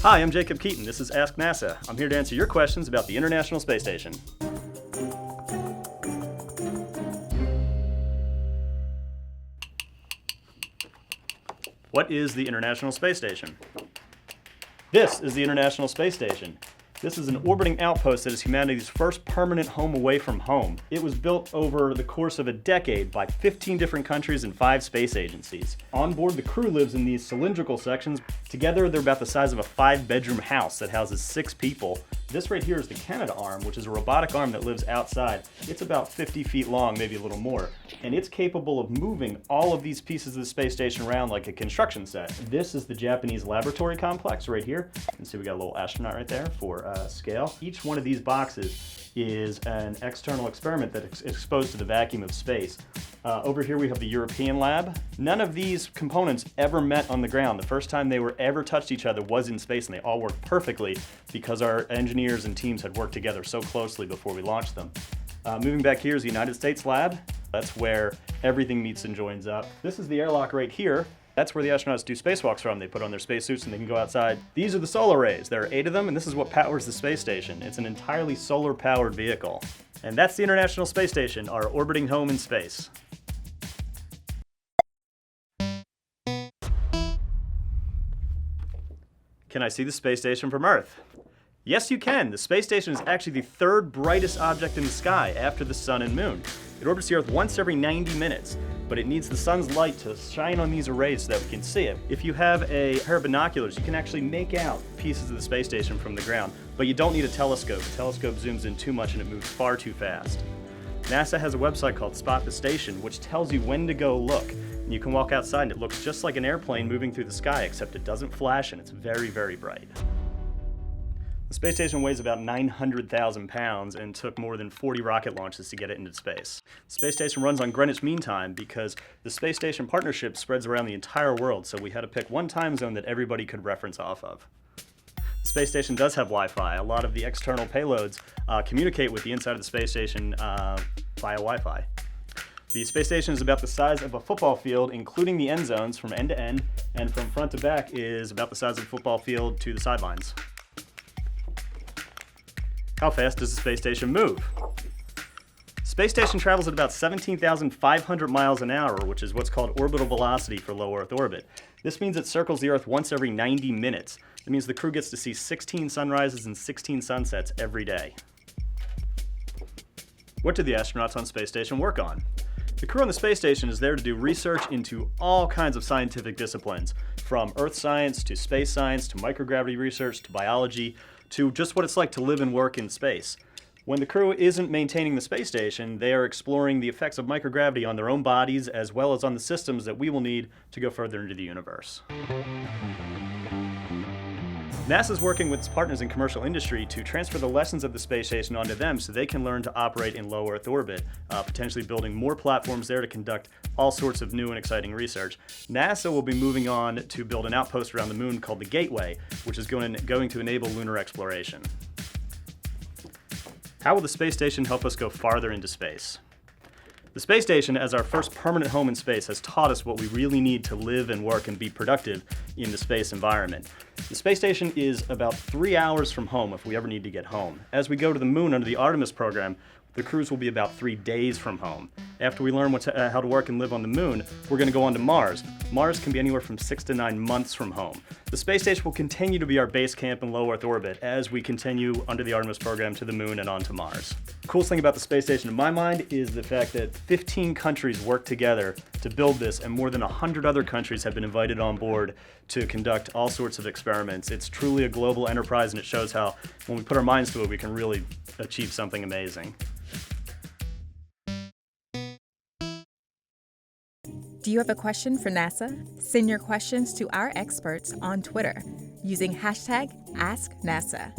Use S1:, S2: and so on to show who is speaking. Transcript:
S1: Hi, I'm Jacob Keaton. This is Ask NASA. I'm here to answer your questions about the International Space Station. What is the International Space Station? This is the International Space Station. This is an orbiting outpost that is humanity's first permanent home away from home. It was built over the course of a decade by 15 different countries and 5 space agencies. On board, the crew lives in these cylindrical sections. Together, they're about the size of a 5-bedroom house that houses 6 people. This right here is the Canadarm, which is a robotic arm that lives outside. It's about 50 feet long, maybe a little more, and it's capable of moving all of these pieces of the space station around like a construction set. This is the Japanese laboratory complex right here. You can see we got a little astronaut right there for scale. Each one of these boxes is an external experiment that's exposed to the vacuum of space. Over here we have the European lab. None of these components ever met on the ground. The first time they were ever touched each other was in space, and they all worked perfectly because our engineers and teams had worked together so closely before we launched them. Moving back here is the United States lab. That's where everything meets and joins up. This is the airlock right here. That's where the astronauts do spacewalks from. They put on their spacesuits and they can go outside. These are the solar arrays. There are 8 of them, and this is what powers the space station. It's an entirely solar-powered vehicle. And that's the International Space Station, our orbiting home in space. Can I see the space station from Earth? Yes, you can. The space station is actually the 3rd brightest object in the sky after the sun and moon. It orbits the Earth once every 90 minutes, but it needs the sun's light to shine on these arrays so that we can see it. If you have a pair of binoculars, you can actually make out pieces of the space station from the ground, but you don't need a telescope. The telescope zooms in too much and it moves far too fast. NASA has a website called Spot the Station, which tells you when to go look. And you can walk outside and it looks just like an airplane moving through the sky, except it doesn't flash and it's very, very bright. The space station weighs about 900,000 pounds and took more than 40 rocket launches to get it into space. The space station runs on Greenwich Mean Time because the space station partnership spreads around the entire world, so we had to pick one time zone that everybody could reference off of. The space station does have Wi-Fi. A lot of the external payloads communicate with the inside of the space station via Wi-Fi. The space station is about the size of a football field, including the end zones from end to end, and from front to back is about the size of a football field to the sidelines. How fast does the space station move? Space station travels at about 17,500 miles an hour, which is what's called orbital velocity for low Earth orbit. This means it circles the Earth once every 90 minutes. It means the crew gets to see 16 sunrises and 16 sunsets every day. What do the astronauts on space station work on? The crew on the space station is there to do research into all kinds of scientific disciplines, from earth science to space science to microgravity research to biology to just what it's like to live and work in space. When the crew isn't maintaining the space station, they are exploring the effects of microgravity on their own bodies as well as on the systems that we will need to go further into the universe. NASA is working with its partners in commercial industry to transfer the lessons of the space station onto them so they can learn to operate in low Earth orbit, potentially building more platforms there to conduct all sorts of new and exciting research. NASA will be moving on to build an outpost around the moon called the Gateway, which is going to enable lunar exploration. How will the space station help us go farther into space? The space station, as our first permanent home in space, has taught us what we really need to live and work and be productive in the space environment. The space station is about 3 hours from home if we ever need to get home. As we go to the moon under the Artemis program, the cruise will be about 3 days from home. After we learn how to work and live on the moon, we're going to go on to Mars. Mars can be anywhere from 6 to 9 months from home. The space station will continue to be our base camp in low Earth orbit as we continue under the Artemis program to the moon and on to Mars. The coolest thing about the space station in my mind is the fact that 15 countries work together to build this, and more than 100 other countries have been invited on board to conduct all sorts of experiments. It's truly a global enterprise, and it shows how when we put our minds to it, we can really achieve something amazing.
S2: Do you have a question for NASA? Send your questions to our experts on Twitter using #AskNASA.